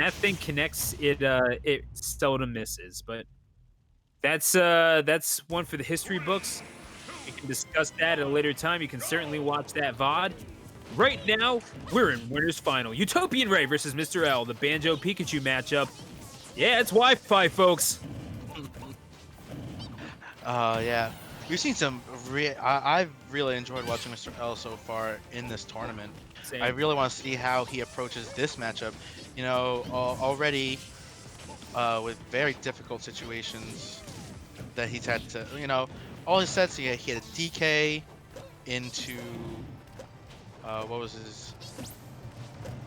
that thing connects, it seldom misses, but that's one for the history books. We can discuss that at a later time. You can certainly watch that VOD. Right now, we're in Winners Final. Utopian Ray versus Mr. L, the Banjo Pikachu matchup. Yeah, it's Wi-Fi, folks. Yeah. We've seen some I've really enjoyed watching Mr. L so far in this tournament. I Same. really want to see how he approaches this matchup. You know, already with very difficult situations that he's had to, all his sets he had a DK into what was his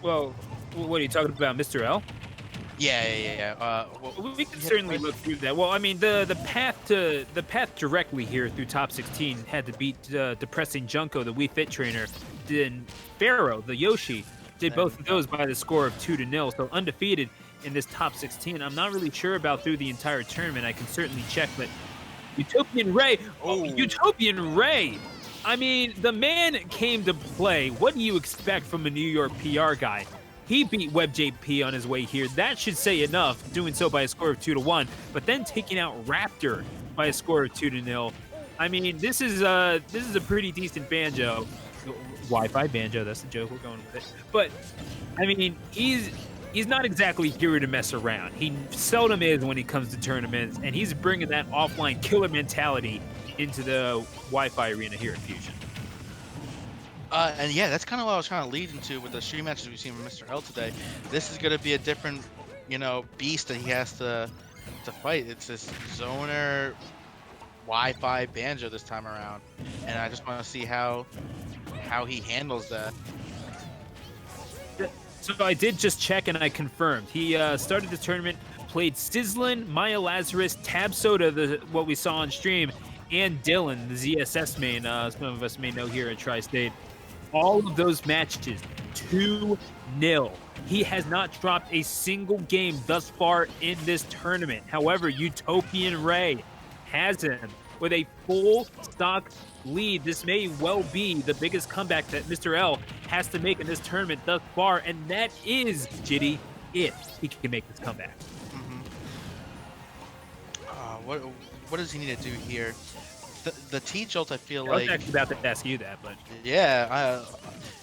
Well, what are you talking about, Mr. L? yeah. Well, We can he had to certainly play look through that. Well, I mean, the path directly here through top 16 had to beat depressing Junko, the Wii Fit trainer, then Pharaoh, the Yoshi, did there we both of go. those by the score of 2-0, so undefeated in this top 16. I'm not really sure about through the entire tournament. I can certainly check, but Utopian Ray, Oh, Utopian Ray. I mean, the man came to play. What do you expect from a New York PR guy? He beat WebJP on his way here. That should say enough, doing so by a score of 2-1, but then taking out Raptor by a score of 2-0. I mean, this is a pretty decent Banjo. Wi-Fi Banjo, that's the joke. We're going with it. But I mean, he's not exactly here to mess around. He seldom is when he comes to tournaments, and he's bringing that offline killer mentality into the Wi-Fi arena here at Fusion. and yeah, that's kind of what I was trying to lead into with the stream matches we've seen from Mr. L today. This is going to be a different, beast that he has to fight. It's this zoner Wi-Fi Banjo this time around, and I just want to see how he handles that. So I did just check and I confirmed. He started the tournament, played Sizzlin, Maya Lazarus, Tab Soda, what we saw on stream, and Dylan, the ZSS main. Some of us may know here at Tri-State. All of those matches, 2-0. He has not dropped a single game thus far in this tournament. However, Utopian Ray has him with a full stock lead. This may well be the biggest comeback that Mr. L has to make in this tournament thus far, and that is, Jitty, if he can make this comeback. hmm what does he need to do here? The T jolt, I feel I was like, actually about to ask you that, but yeah,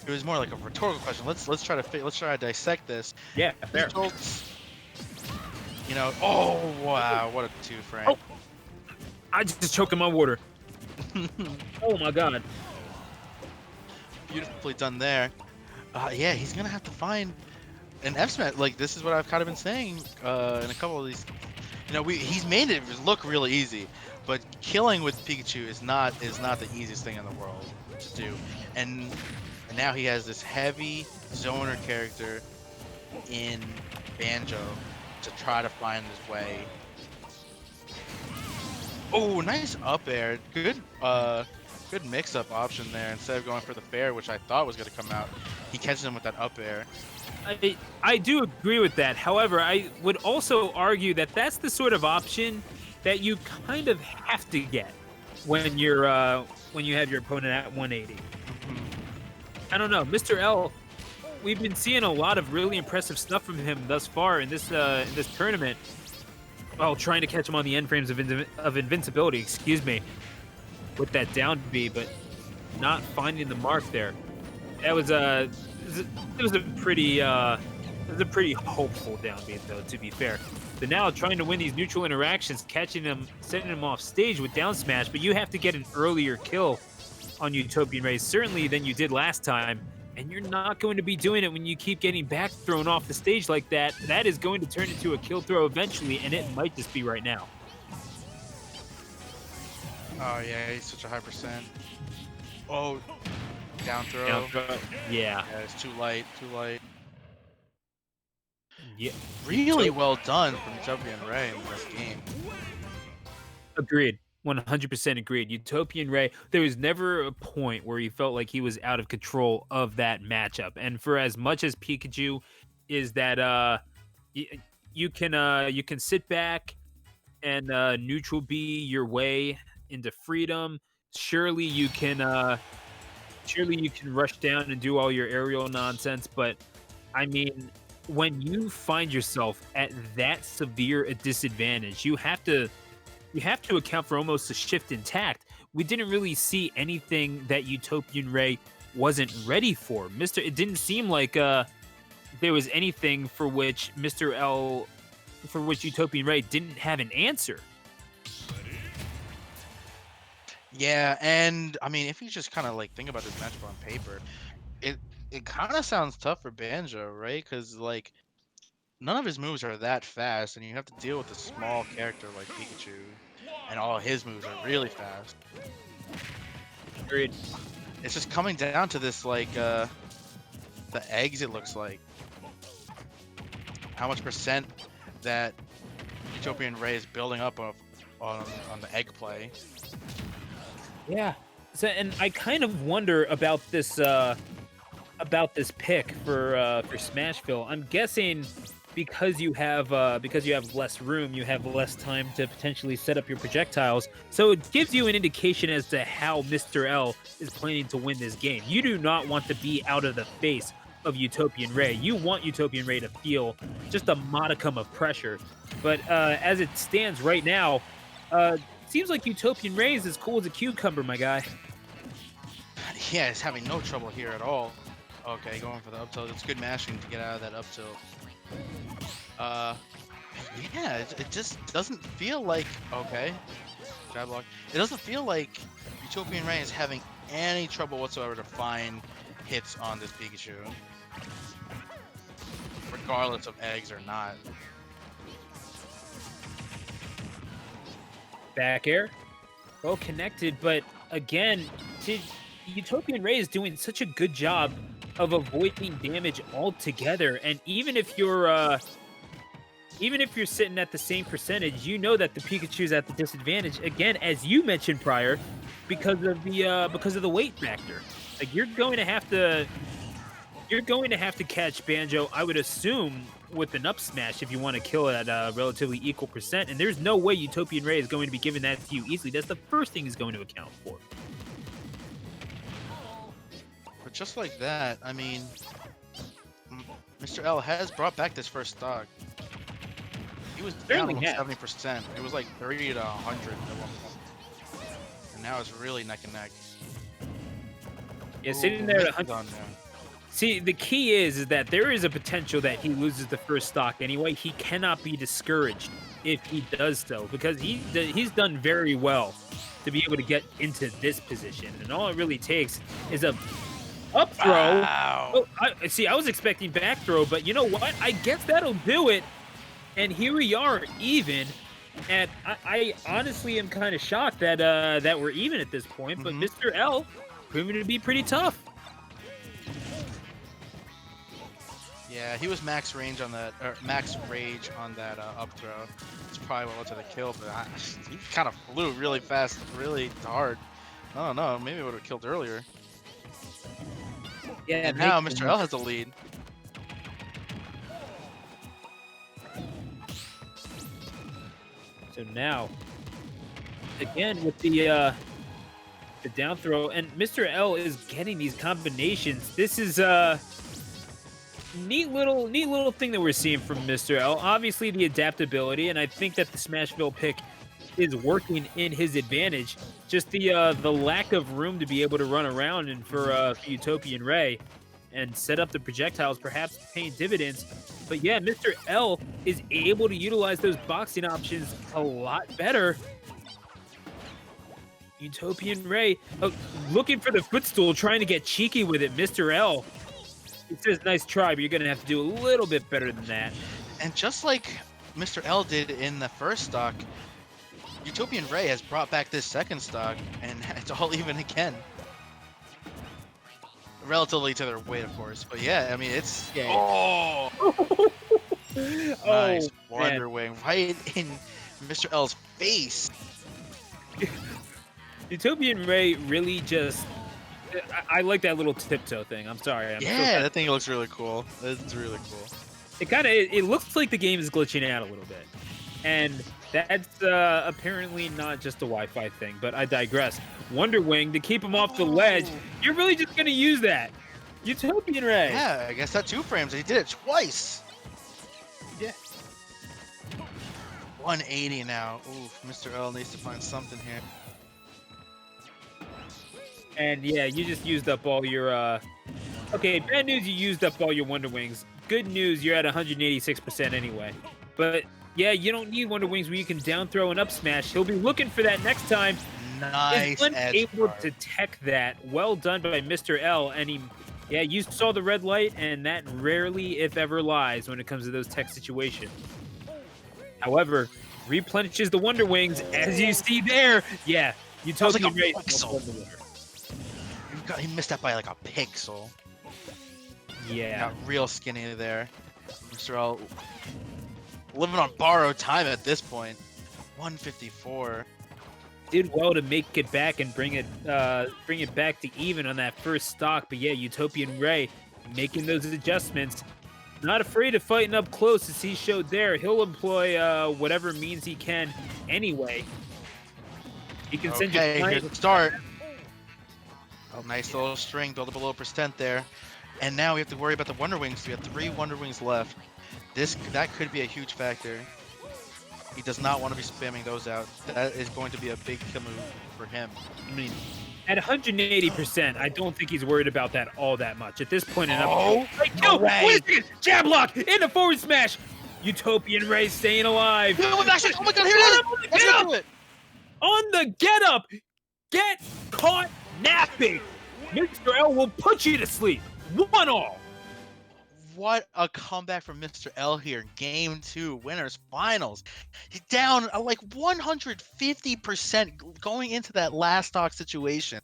it was more like a rhetorical question. Let's try to dissect this. yeah, T fair. jolts, oh wow, what a two frame. Oh, I just choked on my water. Oh my god. Beautifully done there. Yeah, he's gonna have to find an F smash. Like, this is what I've kind of been saying in a couple of these. He's made it look really easy, but killing with Pikachu is not the easiest thing in the world to do. And now he has this heavy zoner character in Banjo to try to find his way. Oh, nice up air. Good mix-up option there. Instead of going for the fair, which I thought was going to come out, he catches him with that up air. I do agree with that. However, I would also argue that that's the sort of option that you kind of have to get when when you have your opponent at 180. Mhm. I don't know, Mr. L. We've been seeing a lot of really impressive stuff from him thus far in this tournament. Well, trying to catch him on the end frames of invincibility. Excuse me, with that down B, but not finding the mark there. That was a pretty hopeful down B though, to be fair. But now trying to win these neutral interactions, catching them, setting them off stage with down smash, but you have to get an earlier kill on Utopian Ray, certainly than you did last time. And you're not going to be doing it when you keep getting back thrown off the stage like that. That is going to turn into a kill throw eventually, and it might just be right now. Oh yeah, he's such a high percent. Oh, down throw. Down throw. Yeah. Yeah, it's too light. Yeah. Really well done from UtopianRay in this game. Agreed. 100% agreed. Utopian Ray, there was never a point where he felt like he was out of control of that matchup. And for as much as Pikachu is that you can sit back and neutral B your way into freedom. Surely you can rush down and do all your aerial nonsense, but I mean, when you find yourself at that severe a disadvantage, you have to account for almost a shift in tact. We didn't really see anything that Utopian Ray wasn't ready for. It didn't seem like there was anything for which Utopian Ray didn't have an answer. Yeah, and I mean, if you just kind of like think about this matchup on paper, it it kind of sounds tough for Banjo, right? Because like none of his moves are that fast, and you have to deal with a small character like Pikachu, and all his moves are really fast. Agreed. It's just coming down to this like the eggs. It looks like how much percent that Utopian Ray is building up on the egg play. Yeah. So, and I kind of wonder about this pick for Smashville. I'm guessing because you have less room, you have less time to potentially set up your projectiles. So it gives you an indication as to how Mr. L is planning to win this game. You do not want to be out of the face of Utopian Ray. You want Utopian Ray to feel just a modicum of pressure. But as it stands right now, seems like Utopian Ray is as cool as a cucumber, my guy. Yeah, he's having no trouble here at all. Okay, going for the up tilt. It's good mashing to get out of that up tilt. Yeah, it just doesn't feel like jab block. It doesn't feel like Utopian Ray is having any trouble whatsoever to find hits on this Pikachu, regardless of eggs or not. Back air, well connected, but again, Utopian Ray is doing such a good job of avoiding damage altogether. And even if you're sitting at the same percentage, you know that the Pikachu's at the disadvantage again, as you mentioned prior, because of the weight factor. Like you're going to have to catch Banjo, I would assume, with an up smash if you want to kill it at a relatively equal percent. And there's no way Utopian Ray is going to be giving that to you easily. That's the first thing he's going to account for. But just like that, I mean, Mr. L has brought back this first stock. He was down almost 70%. It was like 30 to 100 at one point. And now it's really neck and neck. Yeah, sitting there at 100. See, the key is that there is a potential that he loses the first stock anyway. He cannot be discouraged if he does so, because he's done very well to be able to get into this position. And all it really takes is a up throw. Wow. Oh, I was expecting back throw, but you know what? I guess that'll do it. And here we are, even. And I honestly am kind of shocked that that we're even at this point. But Mr. L proving to be pretty tough. Yeah, he was max range on that, or max rage on that up throw. It's probably what led to the kill, but he kind of flew really fast, really hard. I don't know, maybe it would have killed earlier. Yeah, and now Mr. L has the lead. So now, again with the down throw, and Mr. L is getting these combinations. This is neat little thing that we're seeing from Mr. L. Obviously the adaptability, and I think that the Smashville pick is working in his advantage. Just the lack of room to be able to run around and for Utopian Ray and set up the projectiles, perhaps paying dividends. But yeah, Mr. L is able to utilize those boxing options a lot better. Utopian Ray looking for the footstool, trying to get cheeky with it. Mr. L, it says nice try, but you're going to have to do a little bit better than that. And just like Mr. L did in the first stock, Utopian Ray has brought back this second stock, and it's all even again. Relatively to their weight, of course. But yeah, I mean, it's... Yeah. Oh! Nice Wonder man. Wing right in Mr. L's face. Utopian Ray really just... I like that little tiptoe thing. I'm sorry. Yeah, that thing looks really cool. It's really cool. It looks like the game is glitching out a little bit. And that's apparently not just a Wi-Fi thing, but I digress. Wonder Wing to keep him off the ledge. You're really just going to use that. Utopian Ray. Yeah, I guess that 2 frames. He did it twice. 180 now. Oof, Mr. L needs to find something here. And yeah, you just used up all your okay, bad news, you used up all your Wonder Wings. Good news, you're at 186% anyway. But yeah, you don't need Wonder Wings where you can down throw and up smash. He'll be looking for that next time. Nice Is edge unable guard. to tech that. Well done by Mr. L. And he, yeah, you saw the red light, and that rarely, if ever, lies when it comes to those tech situations. However, replenishes the Wonder Wings, as you see there. Yeah, Utopian Ray. He missed that by like a pixel. Yeah. Got real skinny there. Mr. L living on borrowed time at this point. 154. Did well to make it back and bring it back to even on that first stock, but yeah, Utopian Ray making those adjustments. Not afraid of fighting up close, as he showed there. He'll employ whatever means he can anyway. He can send you here's the start. Oh, nice little string, build up a little percent there. And now we have to worry about the Wonder Wings. We have 3 Wonder Wings left. That could be a huge factor. He does not want to be spamming those out. That is going to be a big kill move for him. I mean, at 180%, I don't think he's worried about that all that much. At this point, wait, jab lock into forward smash. Utopian Ray staying alive. Oh my God, here it is! Let's do it! On the get up, get caught napping. Mr. L will put you to sleep. 1-all. What a comeback from Mr. L here. Game 2, winners finals. He's down like 150% going into that last stock situation,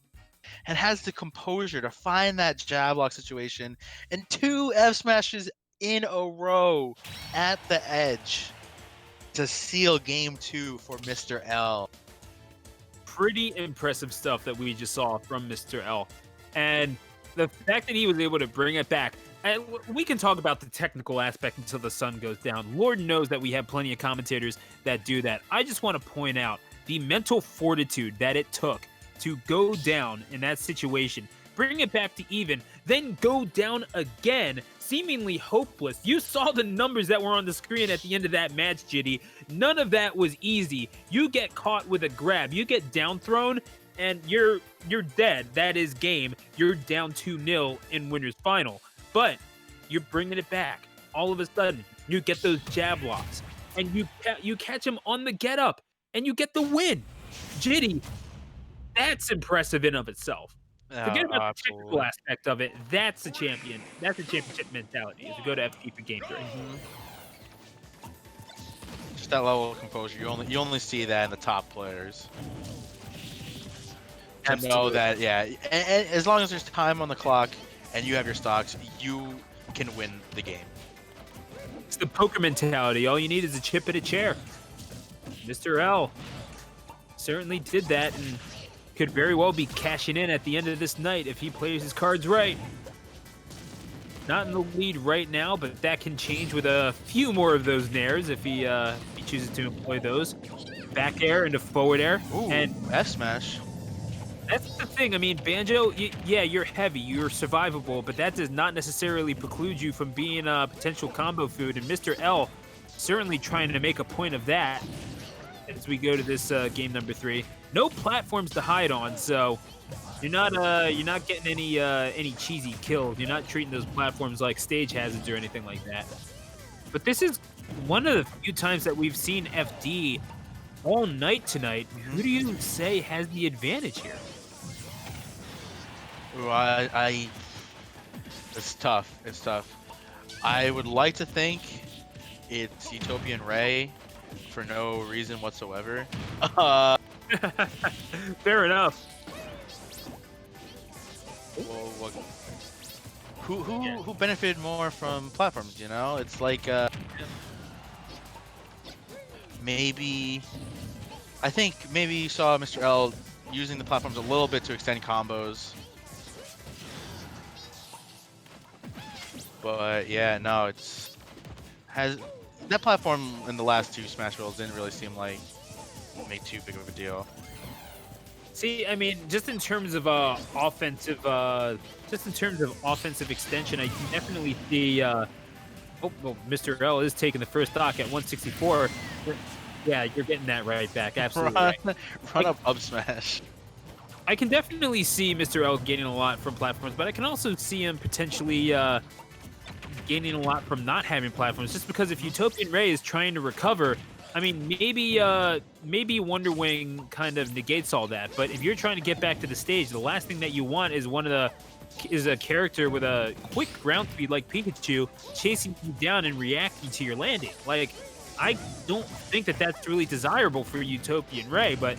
and has the composure to find that jab lock situation and 2 F smashes in a row at the edge to seal game 2 for Mr. L. Pretty impressive stuff that we just saw from Mr. L. And the fact that he was able to bring it back. And we can talk about the technical aspect until the sun goes down. Lord knows that we have plenty of commentators that do that. I just want to point out the mental fortitude that it took to go down in that situation, bring it back to even, then go down again, seemingly hopeless. You saw the numbers that were on the screen at the end of that match, Jitty. None of that was easy. You get caught with a grab, you get down thrown, and you're dead. That is game. You're down 2-0 in winner's final. But you're bringing it back. All of a sudden, you get those jab locks, and you catch him on the get up, and you get the win. Jitty, that's impressive in of itself. Forget about the technical aspect of it. That's the champion. That's the championship mentality. Is to go to FT for game 3. Just that level of composure. You only see that in the top players. And know that, yeah. And as long as there's time on the clock and you have your stocks, you can win the game. It's the poker mentality. All you need is a chip and a chair. Mr. L certainly did that, and could very well be cashing in at the end of this night if he plays his cards right. Not in the lead right now, but that can change with a few more of those nairs if he chooses to employ those. Back air into forward air. Ooh, and F smash. That's the thing. I mean, Banjo, yeah, you're heavy, you're survivable, but that does not necessarily preclude you from being a potential combo food. And Mr. L certainly trying to make a point of that as we go to this game number 3. No platforms to hide on, so you're not getting any cheesy kills. You're not treating those platforms like stage hazards or anything like that. But this is one of the few times that we've seen FD all night tonight. Who do you say has the advantage here? Ooh, it's tough. It's tough. I would like to think it's UtopianRay for no reason whatsoever. Fair enough. Well, who benefited more from platforms? You know, it's like maybe. I think maybe you saw Mr. L using the platforms a little bit to extend combos. But yeah, no, that platform in the last 2 Smash Bros didn't really seem like make too big of a deal. See, I mean, just in terms of offensive extension, I can definitely see. Well, Mr. L is taking the first stock at 164. Yeah, you're getting that right back. Absolutely Run, right. run up smash. I can definitely see Mr. L gaining a lot from platforms, but I can also see him potentially gaining a lot from not having platforms. Just because if Utopian Ray is trying to recover, I mean, maybe Wonder Wing kind of negates all that. But if you're trying to get back to the stage, the last thing that you want is a character with a quick ground speed like Pikachu chasing you down and reacting to your landing. Like, I don't think that that's really desirable for Utopian Ray, but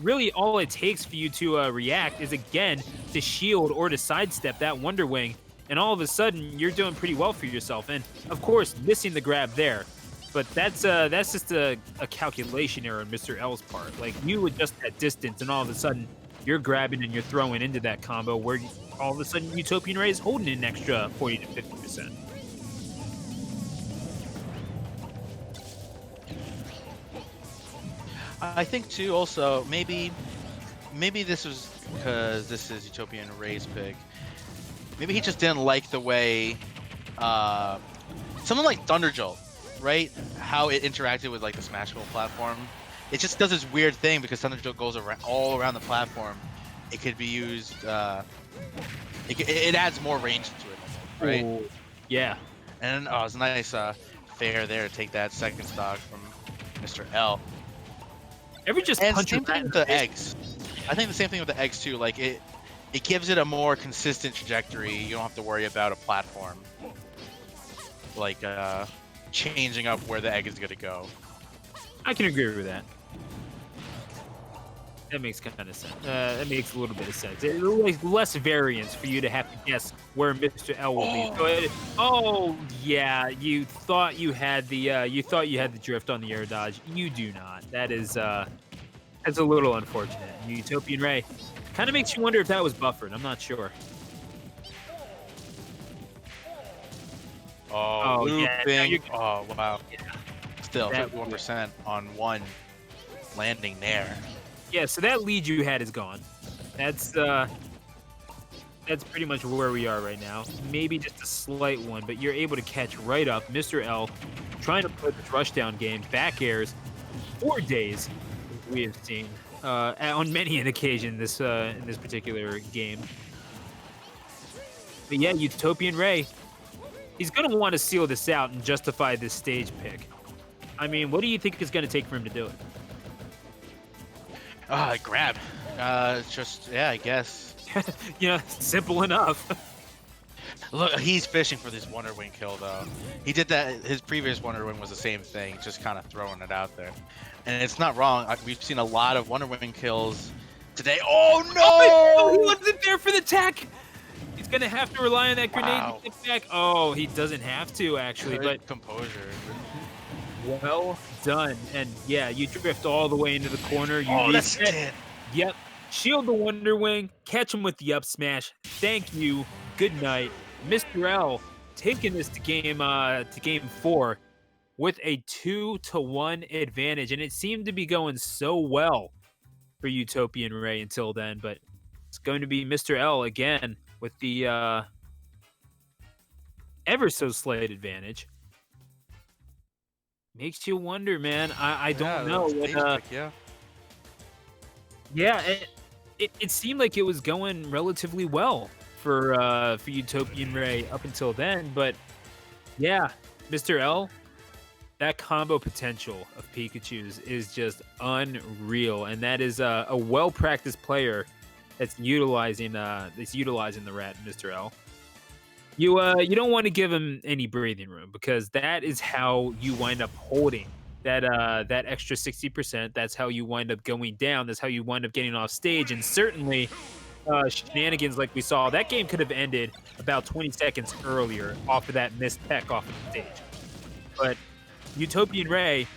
really all it takes for you to react is, again, to shield or to sidestep that Wonder Wing, and all of a sudden you're doing pretty well for yourself. And of course, missing the grab there, but that's just a calculation error on Mr. L's part. Like, you adjust that distance, and all of a sudden you're grabbing and you're throwing into that combo where all of a sudden Utopian Ray is holding an extra 40 to 50%. I think too. Also, maybe this was because this is Utopian Ray's pick. Maybe he just didn't like the way something like Thunder Jolt, right? How it interacted with like the Smashable platform. It just does this weird thing because Thunder Jolt goes all around the platform. It could be used. It adds more range to it, right? Ooh, yeah. And it's a nice fair there to take that second stock from Mr. L. Ever just And punch same your thing with the eggs. I think the same thing with the eggs too. Like it gives it a more consistent trajectory. You don't have to worry about a platform, like changing up where the egg is gonna go. I can agree with that. That makes kind of sense. That makes a little bit of sense. It's like less variance for you to have to guess where Mr. L will be. Oh yeah, you thought you had the drift on the air dodge. You do not. That's a little unfortunate. Utopian Ray kind of makes you wonder if that was buffered. I'm not sure. Oh, looping. Yeah, Oh wow. Yeah. Still 51% on one landing there. Yeah, so that lead you had is gone. That's pretty much where we are right now. Maybe just a slight one, but you're able to catch right up. Mr. L trying to play this rushdown game, back airs, 4 days we have seen on many an occasion this in this particular game. But yeah, Utopian Ray, he's gonna want to seal this out and justify this stage pick. I mean, what do you think it's gonna take for him to do it? Grab. Just yeah, I guess. Simple enough. Look, he's fishing for this Wonder Wing kill though. He did that. His previous Wonder Wing was the same thing, just kind of throwing it out there. And it's not wrong. We've seen a lot of Wonder Wing kills today. Oh no! Oh, he wasn't there for the tech. He's gonna have to rely on that grenade to get back. Oh, he doesn't have to actually, but composure. Well done. And yeah, you drift all the way into the corner. You that's reset. it. Yep. Shield the Wonder Wing. Catch him with the up smash. Thank you. Good night. Mr. L taking this to game 4 with a 2-1 advantage. And it seemed to be going so well for Utopian Ray until then, but it's going to be Mr. L again with the ever so slight advantage. Makes you wonder, man. I don't know. Yeah, it seemed like it was going relatively well for Utopian Ray up until then, but yeah, Mr. L, that combo potential of Pikachu's is just unreal, and that is a well-practiced player that's utilizing the rat, Mr. L. You don't want to give him any breathing room because that is how you wind up holding that extra 60%. That's how you wind up going down. That's how you wind up getting off stage. And certainly shenanigans like we saw, that game could have ended about 20 seconds earlier off of that missed tech off of the stage. But Utopian Ray,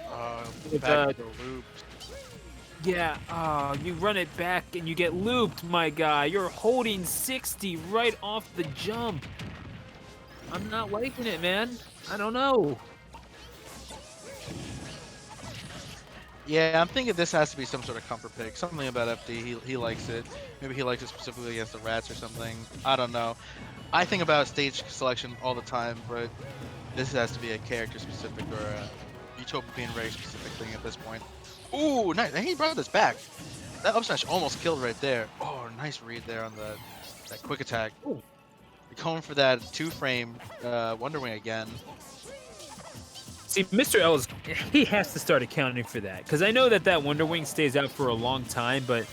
you run it back and you get looped, my guy. You're holding 60 right off the jump. I'm not liking it, man. I don't know. Yeah, I'm thinking this has to be some sort of comfort pick. Something about FD, he likes it. Maybe he likes it specifically against the rats or something. I don't know. I think about stage selection all the time, but this has to be a character specific or UtopianRay specific thing at this point. Ooh, nice. And he brought this back. That up smash almost killed right there. Oh, nice read there on that quick attack. Ooh. Going for that 2-frame Wonder Wing again. See, Mr. L he has to start accounting for that because I know that Wonder Wing stays out for a long time, but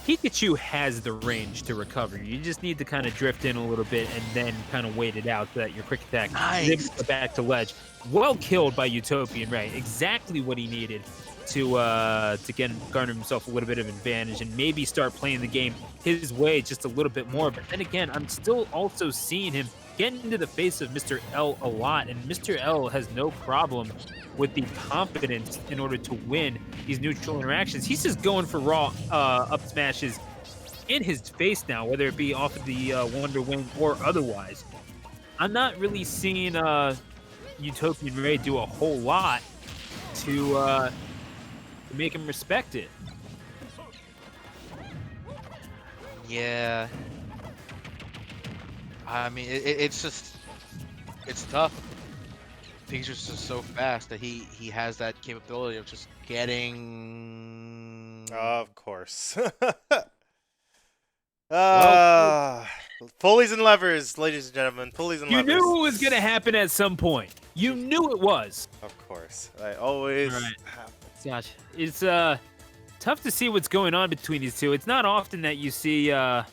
Pikachu has the range to recover. You just need to kind of drift in a little bit and then kind of wait it out so that your quick attack is able to go back to ledge. Well killed by UtopianRay. Exactly what he needed to garner himself a little bit of advantage and maybe start playing the game his way just a little bit more. But then again, I'm still also seeing him get into the face of Mr. L a lot, and Mr. L has no problem with the confidence in order to win these neutral interactions. He's just going for raw up smashes in his face now, whether it be off of the Wonder Wing or otherwise. I'm not really seeing UtopianRay do a whole lot to make him respect it. Yeah. I mean, it's tough. Pikachu's just so fast that he has that capability of just getting. Of course. Pulleys and levers, ladies and gentlemen. Pulleys and levers. You knew it was going to happen at some point. You knew it was. Of course. I always All right. have. Gosh, it's tough to see what's going on between these two. It's not often that you see the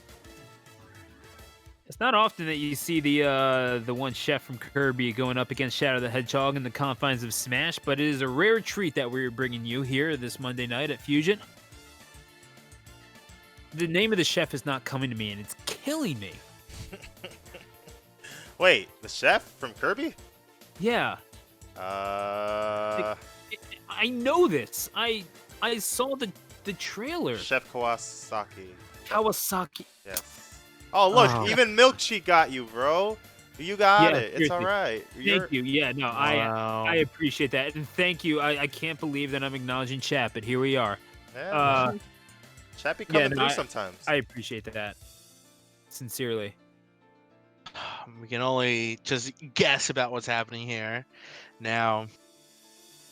one chef from Kirby going up against Shadow the Hedgehog in the confines of Smash, but it is a rare treat that we're bringing you here this Monday night at Fusion. The name of the chef is not coming to me, and it's killing me. Wait, the chef from Kirby? Yeah. I know this. I saw the trailer. Chef Kawasaki. Kawasaki. Yes. Oh, look, even Milkshake got you, bro. You got it. It's all right. Thank you. Yeah, no, Wow. I appreciate that. And thank you. I can't believe that I'm acknowledging chat, but here we are. Yeah, chat be coming through sometimes. I appreciate that. Sincerely. We can only just guess about what's happening here. Now,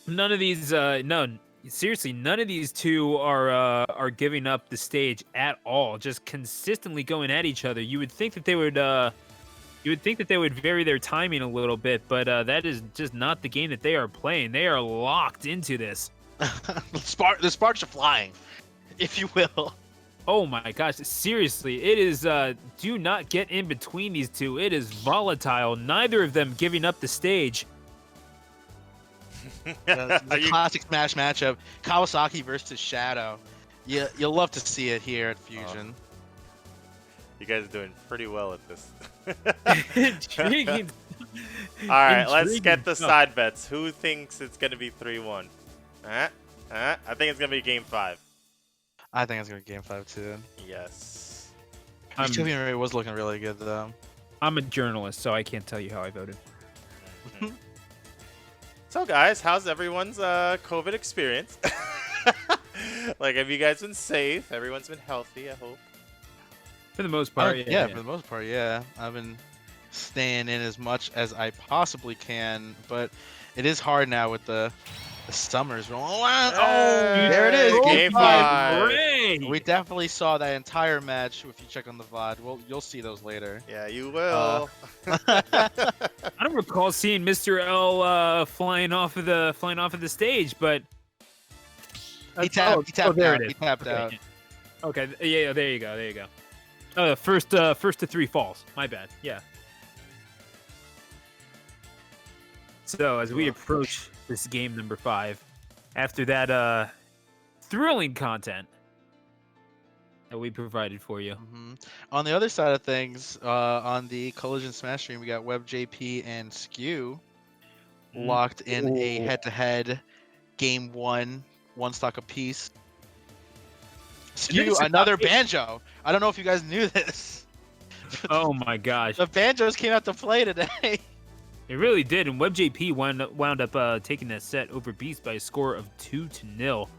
None of these seriously, none of these two are giving up the stage at all. Just consistently going at each other. You would think that they would vary their timing a little bit, but that is just not the game that they are playing. They are locked into this. the sparks are flying, if you will. Oh my gosh, seriously, it is do not get in between these two. It is volatile. Neither of them giving up the stage. The classic Smash matchup, Kawasaki versus Shadow. You'll love to see it here at Fusion. You guys are doing pretty well at this. Intriguing. All right, let's Intriguing get the stuff. side bets. Who thinks it's going to be 3-1? I think it's going to be Game 5. I think it's gonna be Game 5 too. Yes. UtopianRay was looking really good though. I'm a journalist, so I can't tell you how I voted. Mhm. So, guys, how's everyone's COVID experience? Like, have you guys been safe? Everyone's been healthy, I hope. For the most part, yeah. For the most part, yeah. I've been staying in as much as I possibly can, but it is hard now with the summers rolling around. Oh, there it is. Game 5. Hooray! We definitely saw that entire match. If you check on the VOD, you'll see those later. Yeah, you will. I don't recall seeing Mr. L flying off of the stage, but He tapped there out. it is. He tapped Okay. out. Okay, yeah, there you go. First to 3 falls. My bad. Yeah. So as we approach this game number 5, after that thrilling content that we provided for you. On the other side of things, on the Collision Smash stream, we got WebJP and Skew locked in a head-to-head game 1 stock apiece. Skew, another Banjo. I don't know if you guys knew this. Oh my gosh. The Banjos came out to play today. It really did, and WebJP wound up taking that set over Beast by a score of 2-0.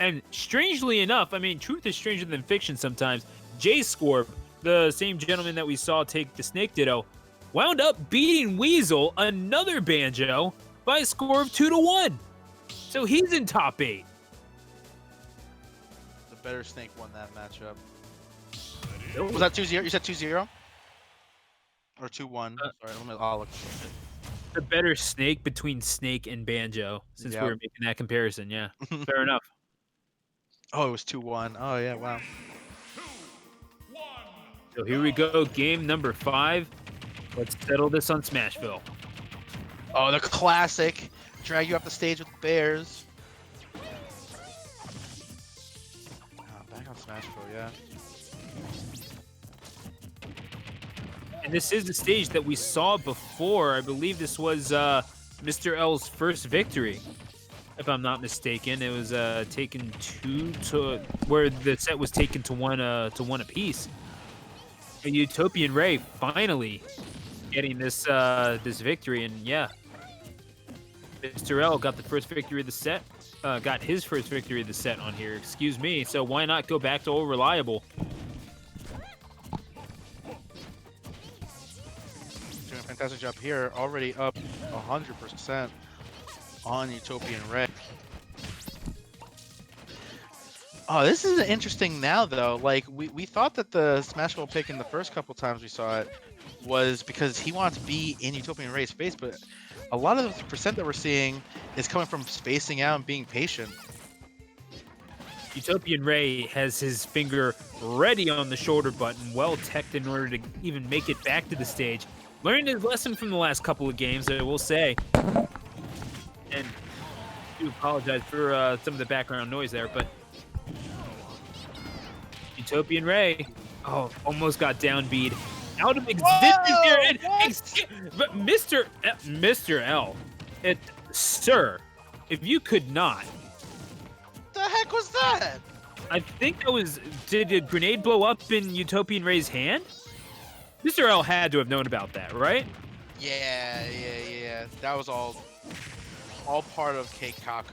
And strangely enough, I mean, truth is stranger than fiction sometimes. J-Scorp, the same gentleman that we saw take the Snake Ditto, wound up beating Weasel, another Banjo, by a score of 2-1. So he's in top 8. The better Snake won that matchup. Nope. Was that 2-0? You said 2-0? Or 2-1? Sorry, I'll look. The better Snake between Snake and Banjo, since we Yep. were making that comparison. Yeah, fair enough. Oh, it was 2-1. Oh, yeah, wow. So here we go, game number 5. Let's settle this on Smashville. Oh, the classic. Drag you up the stage with bears. Back on Smashville, yeah. And this is the stage that we saw before. I believe this was Mr. L's first victory, if I'm not mistaken. It was taken 2 to where the set was taken to 1 apiece. And UtopianRay finally getting this this victory, and yeah, Mr. L got the first victory of the set. Got his first victory of the set on here. Excuse me. So why not go back to old reliable? Doing a fantastic job here. Already up 100% on UtopianRay. Oh, this is interesting now, though. Like, we thought that the Smashville pick in the first couple times we saw it was because he wants to be in UtopianRay's space, but a lot of the percent that we're seeing is coming from spacing out and being patient. UtopianRay has his finger ready on the shoulder button, well teched in order to even make it back to the stage. Learned his lesson from the last couple of games, I will say. And I do apologize for some of the background noise there, but UtopianRay, oh, almost got downbeat. Out of existence here. But Mr. L, sir, if you could not. The heck was that? I think that was, did a grenade blow up in UtopianRay's hand? Mr. L had to have known about that, right? Yeah. That was all part of Keikaku.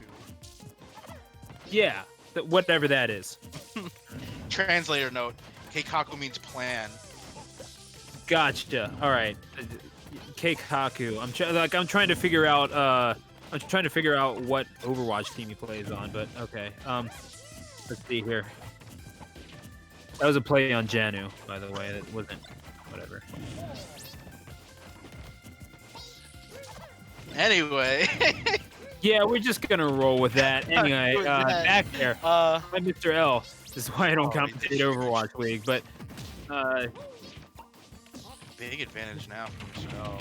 Yeah, whatever that is. Translator note: Keikaku means plan. Gotcha. All right, Keikaku. I'm trying to figure out. I'm trying to figure out what Overwatch team he plays on, but okay. Let's see here. That was a play on Janu, by the way. That wasn't. Whatever. Anyway. Yeah, we're just gonna roll with that. Anyway, back there. I'm Mr. L. This is why I don't compensate Overwatch League, but big advantage now for Mr. L.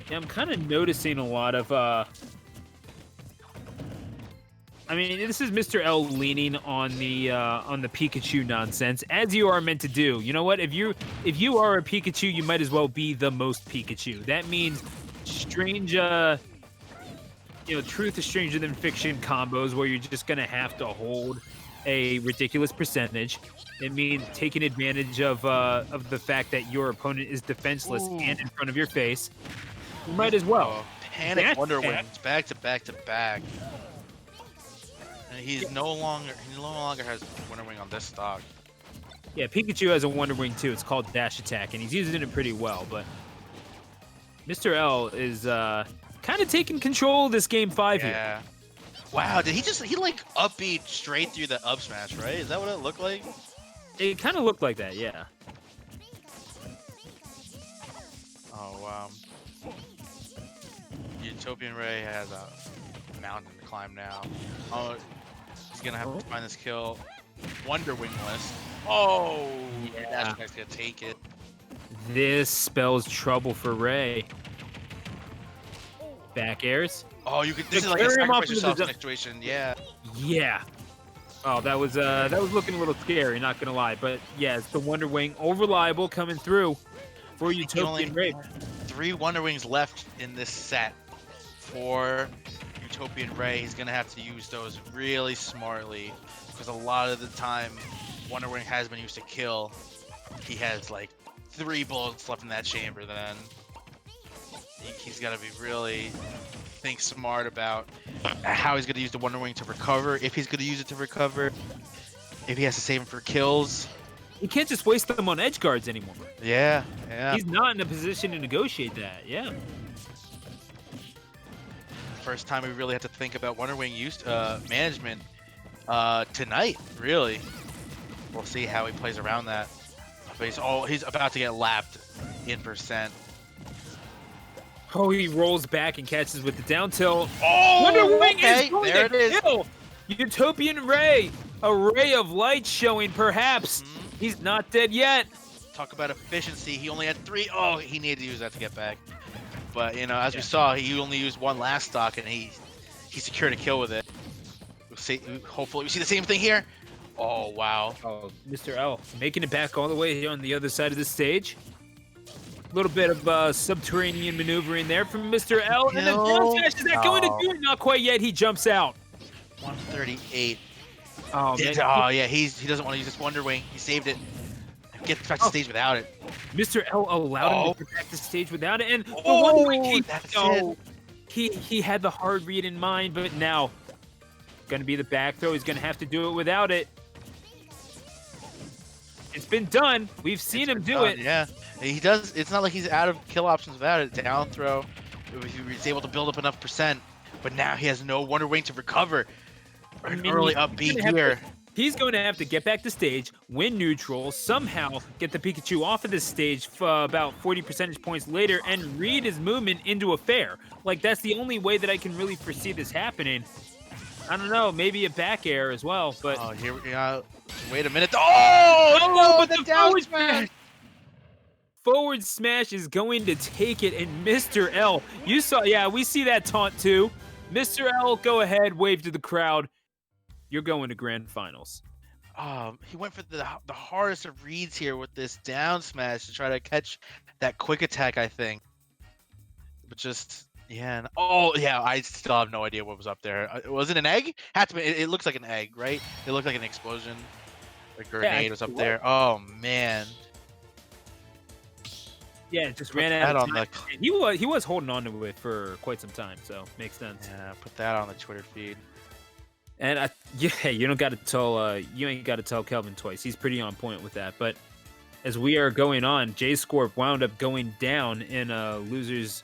yeah, I'm kind of noticing a lot of I mean, this is Mr. L leaning on the Pikachu nonsense, as you are meant to do. You know what? If you are a Pikachu, you might as well be the most Pikachu. That means strange, truth is stranger than fiction combos where you're just gonna have to hold a ridiculous percentage. It means taking advantage of the fact that your opponent is defenseless and in front of your face. You might as well. Panic Wonder Wings back to back to back. And he no longer has Wonder Wing on this stock. Yeah, Pikachu has a Wonder Wing too. It's called Dash Attack, and he's using it pretty well. But Mr. L is kind of taking control of this game 5 here. Yeah. Wow, did he like up B straight through the up smash, right? Is that what it looked like? It kind of looked like that, yeah. Oh wow. UtopianRay has a mountain to climb now. Oh, he's gonna have to find this kill. Wonder Wingless. Oh, yeah. Dash Attack's gonna take it. This spells trouble for Ray. Back airs. Oh, you could. This is like a sacrifice yourself situation. Yeah. Yeah. Oh, that was looking a little scary. Not gonna lie, but yeah, it's the Wonder Wing Overliable coming through for UtopianRay. 3 Wonder Wings left in this set for UtopianRay. He's gonna have to use those really smartly because a lot of the time Wonder Wing has been used to kill. He has like 3 bullets left in that chamber. Then he's got to be really think smart about how he's gonna use the Wonder Wing to recover. If he's gonna use it to recover, if he has to save him for kills. He can't just waste them on edge guards anymore. Yeah. He's not in a position to negotiate that. Yeah. first time we really had to think about Wonder Wing use management tonight. Really, we'll see how he plays around that. But he's about to get lapped in percent. Oh, he rolls back and catches with the down tilt. Oh, Wonder Wing okay, is going there it to is. kill. Utopian Ray, a ray of light showing. Perhaps he's not dead yet. Talk about efficiency. He only had 3. Oh, he needed to use that to get back. But you know, as we saw, he only used 1 last stock, and he secured a kill with it. We'll see. Hopefully, we see the same thing here. Oh wow. Oh, Mr. L making it back all the way here on the other side of the stage. A little bit of subterranean maneuvering there from Mr. L. And then down smash, is that going to do it? Not quite yet. He jumps out. 138. Oh, man. Oh yeah, he doesn't want to use this Wonder Wing. He saved it. Get back to stage without it. Mr. L allowed him to get back to stage without it. And the Wonder Wing, he had the hard read in mind, but now going to be the back throw. He's going to have to do it without it. It's been done. We've seen him do it. Yeah, he does. It's not like he's out of kill options without it. Down throw. He was able to build up enough percent, but now he has no Wonder Wing to recover. An early upbeat here. He's going to have to get back to stage, win neutral, somehow get the Pikachu off of this stage about 40 percentage points later, and read his movement into a fair. Like, that's the only way that I can really foresee this happening. I don't know, maybe a back air as well, but... Oh, here we go. Wait a minute. Oh, no, but the down smash! Forward smash is going to take it, and Mr. L, you saw, yeah, we see that taunt too. Mr. L, go ahead, wave to the crowd. You're going to grand finals. He went for the hardest of reads here with this down smash to try to catch that quick attack, I think. But just, yeah. Oh, yeah, I still have no idea what was up there. Was it an egg? Had to be. It looks like an egg, right? It looked like an explosion. A grenade was up there. Oh, man. Yeah, it just ran out of time. He was holding on to it for quite some time, so makes sense. Yeah, put that on the Twitter feed. And yeah, you don't got to tell you ain't got to tell Kelvin twice. He's pretty on point with that. But as we are going on, J Scorp wound up going down in losers